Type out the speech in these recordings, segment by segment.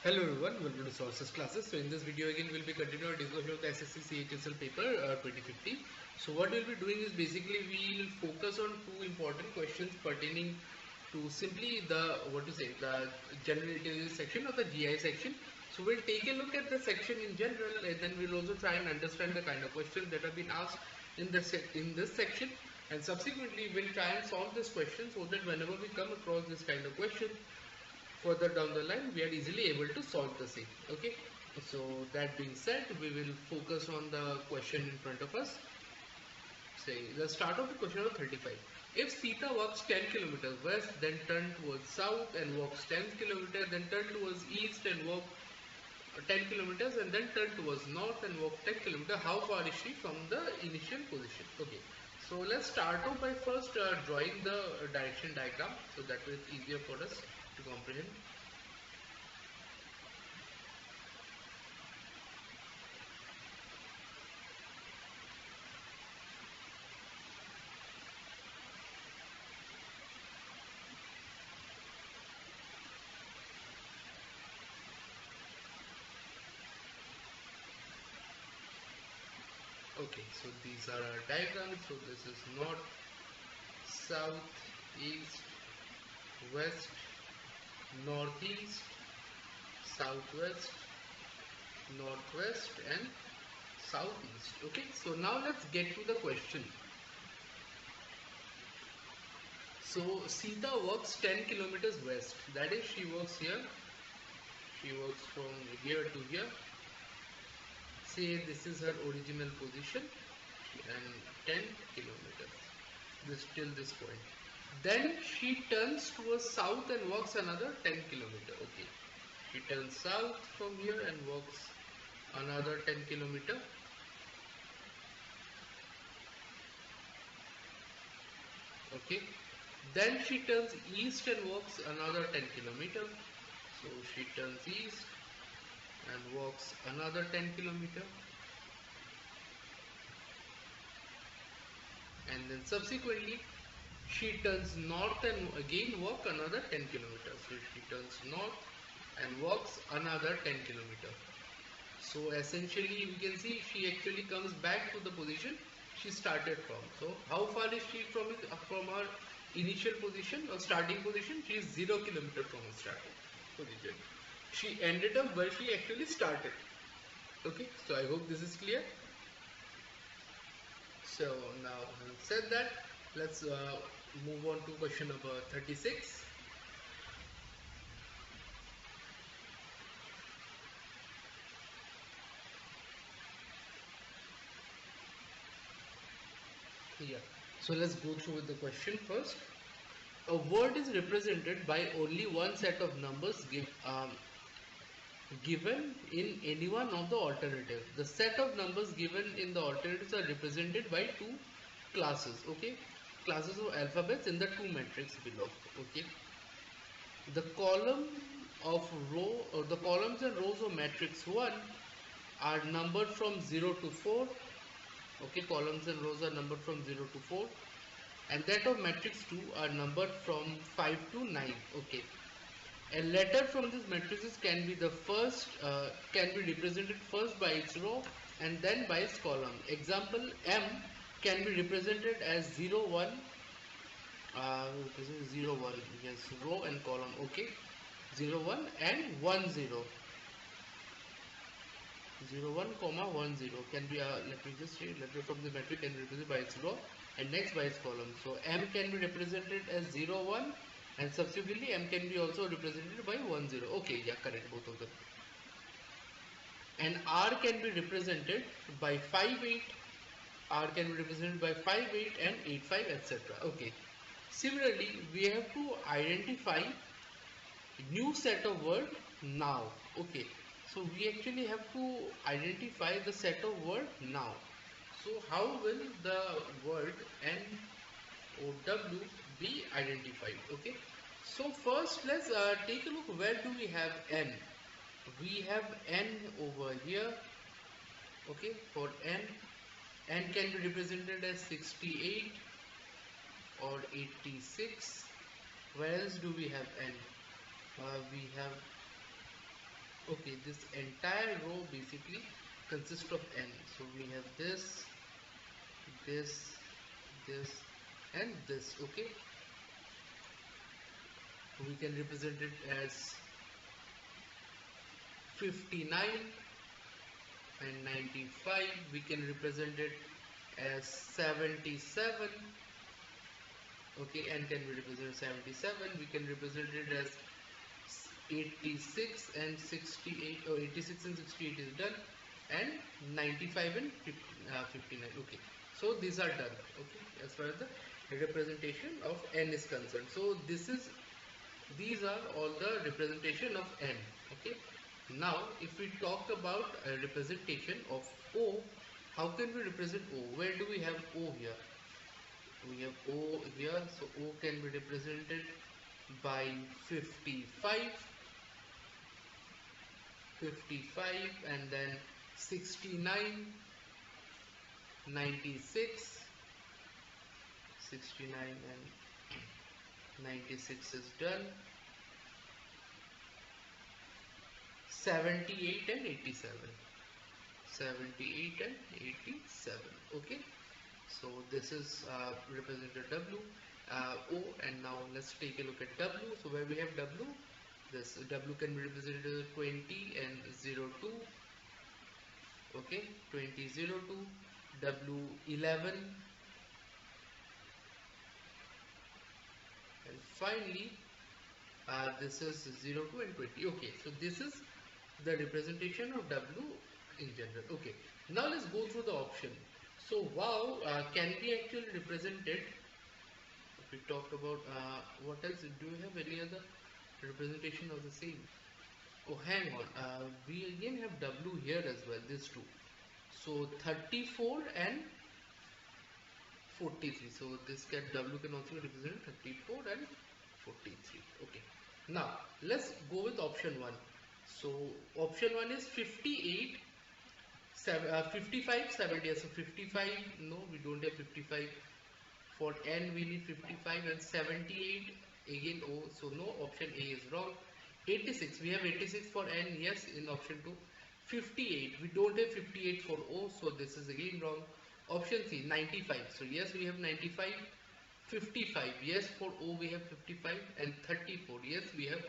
Hello everyone, welcome to Sources classes. So in this video again we'll be continuing our discussion of the SSC CHSL paper 2050. So what we'll be doing is basically we'll focus on two important questions pertaining to simply the general intelligence section or the GI section. So we'll take a look at the section in general, and then we'll also try and understand the kind of questions that have been asked in this section, and subsequently we'll try and solve this question so that whenever we come across this kind of question further down the line we are easily able to solve the same. Okay, so that being said, we will focus on the question in front of us. Say the start of the question of 35. If Sita walks 10 kilometers west, then turn towards south and walks 10 kilometers, then turn towards east and walk 10 kilometers, and then turn towards north and walk 10 kilometers, how far is she from the initial position? Okay, so let's start off by first drawing the direction diagram, so that way it's easier for us to comprehend. Okay, so these are our diagrams. So this is north, south, east, west, northeast, southwest, northwest, and southeast. Okay, so now let's get to the question. So Sita works 10 kilometers west, that is she works here, she works from here to here. Say this is her original position and 10 kilometers, this till this point. Then she turns towards south and walks another 10 kilometer. Okay, she turns south from here and walks another 10 kilometer. Okay, then she turns east and walks another 10 kilometer. So she turns east and walks another 10 kilometer, and then subsequently she turns north and again walk another 10 kilometers. So she turns north and walks another 10 kilometers. So essentially we can see she actually comes back to the position she started from. So how far is she from her initial position or starting position? She is 0 kilometer from her starting position. She ended up where she actually started. Okay, so I hope this is clear. So now having said that, let's move on to question number 36. Yeah, so let's go through with the question first. A word is represented by only one set of numbers given in any one of the alternatives. The set of numbers given in the alternatives are represented by two classes. Okay, classes of alphabets in the two matrix below. Okay, the columns and rows of matrix 1 are numbered from 0 to 4. Okay, columns and rows are numbered from 0 to 4, and that of matrix 2 are numbered from 5 to 9. Okay, a letter from these matrices can be can be represented first by its row and then by its column. Example, M can be represented as 0 1, represent 0 1, yes, row and column. Okay, 0 1 and 1 0. 0 1 comma 1 0 can be let me just say letter from the matrix can be represented by its row and next by its column. So M can be represented as 0 1, and subsequently M can be also represented by 1 0. Okay, yeah, correct, both of them. And R can be represented by 5 8. R can be represented by 5 8 and 8 5, etc. Okay, similarly we have to identify new set of word now. Okay, so we actually have to identify the set of word now. So how will the word NOW be identified? Okay, so first let's take a look. Where do we have N? We have N over here. Okay, for N can be represented as 68 or 86. Where else do we have N? We have Okay, this entire row basically consists of n. So we have this, this, this, and this. Okay, we can represent it as 59 and 95. We can represent it as 77. Okay, n can be represented 77. We can represent it as 86 and 68, or 86 and 68 is done, and 95 and 59. Okay, so these are done. Okay, as far as the representation of n is concerned. So these are all the representation of n. Okay, now if we talk about a representation of O, how can we represent O? Where do we have O here? We have O here, so O can be represented by 55, and then 69, 96, 69 and 96 is done, 78 and 87, 78 and 87. Okay, so this is represented W, O, and now let's take a look at W. So where we have W, this W can be represented as 20 and 02. Okay, 20, 02, W11, and finally this is 02 and 20. Okay, so this is the representation of W in general. Okay, now let's go through the option. So wow can be actually represented. If we talk about what else, do you have any other representation of the same? Oh, hang on, we again have W here as well, these two. So 34 and 43. So this W can also represent 34 and 43. Okay, now let's go with option 1. So option 1 is 58, 55, 70. So 55, no, we don't have 55. For n we need 55, and 78 again O, so no, option A is wrong. 86, we have 86 for n, yes, in option 2. 58, we don't have 58 for O, so this is again wrong. Option C, 95, so yes, we have 95. 55, yes, for O we have 55, and 34, yes, we have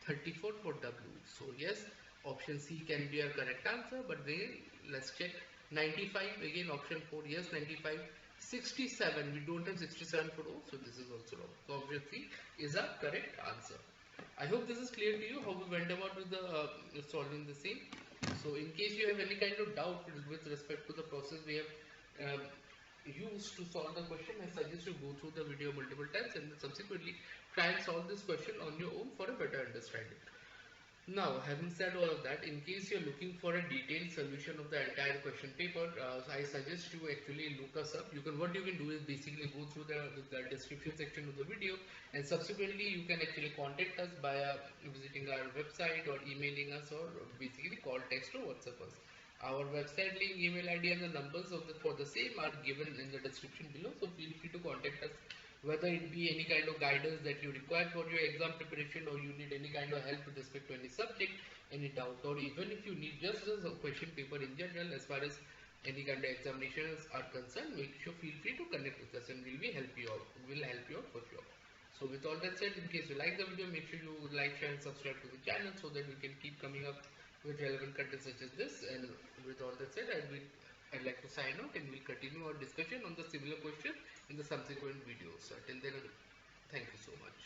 34 for W. So yes, option C can be our correct answer, but then let's check. 95, again option 4, yes, 95. 67, we don't have 67 for O, so this is also wrong. So option C is our correct answer. I hope this is clear to you how we went about with the solving the same. So in case you have any kind of doubt with respect to the process we have used to solve the question, I suggest you go through the video multiple times and then subsequently try and solve this question on your own for a better understanding. Now, having said all of that, in case you're looking for a detailed solution of the entire question paper, I suggest you actually look us up. What you can do is basically go through the description section of the video, and subsequently you can actually contact us by visiting our website or emailing us, or basically call, text, or WhatsApp us. Our website link, email ID, and the numbers for the same are given in the description below. So feel free to contact us, whether it be any kind of guidance that you require for your exam preparation, or you need any kind of help with respect to any subject, any doubt, or even if you need just a question paper in general as far as any kind of examinations are concerned, make sure feel free to connect with us, and we'll help you out. We'll help you out for sure. So with all that said, in case you like the video, make sure you like, share, and subscribe to the channel so that we can keep coming up with relevant content such as this. And with all that said, I'd like to sign out, and we'll continue our discussion on the similar question in the subsequent videos. So till then, thank you so much.